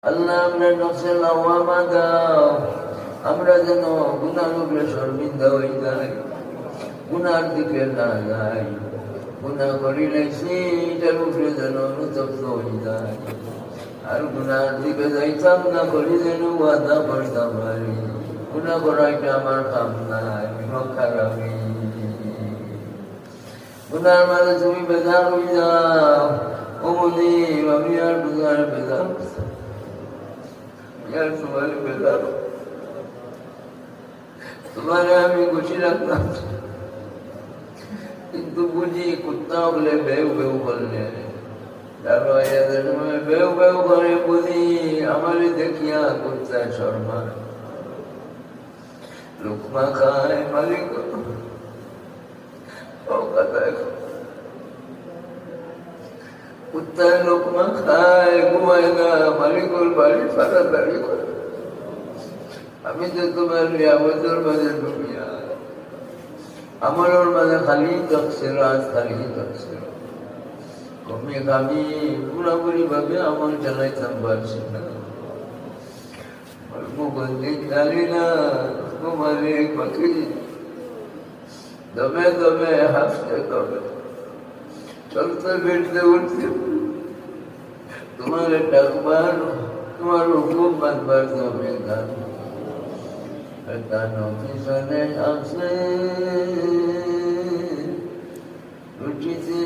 আল্লাহ আমরা নফসে লাওয়ামা দাও, আমরা যেন গুনার উপরে শর্মিন্দা হয়ে যাই, গুনার দিকে না যাই, গুনাহ করিলে সেটার উপরে যেন অনুতপ্ত হয়ে যায়, আর গুনার দিকে যাইতাম না, করি যেন ওয়াদা করতাম পারি গুনাহ করাইটা আমার কাম নাই, খারাপি গুনার মাঝে তুমি বেজার হয়ে যাও। ও মুনিব, আমি আর গুনার বেজার, यार तुम्हारे बेटा तुम्हारे আমি খুশি রাখলাম, কিন্তু বুঝি কুত্তা বলে বেউ বেউ করলে বেউ বেউ করে বুঝি আমারে দেখিয়া কুত্তা শর্মা লুকমা খায় মালিক কুত্তায় লোকমা খায়, ঘুমায় না, মালিকুল বাড়ি ফাড়াতাড়ি করে। আমি তো তোমার নিয়ামতের মাঝে ঢুকিয়া আমলের মাঝে খালি তকছিল, আজ খালি তকছিল, কমে আমি পুরাপুরি ভাবে আমল চালাইতাম পারছি না, মুবন্দি জানি না তোমারে পাখি দমে দমে হাসতে দমে চলতে ফিরতে উঠতে তোমার ডাকবার, তোমার হুকুম মানবার দমে গান কানো পিছনে আসে উঠিতে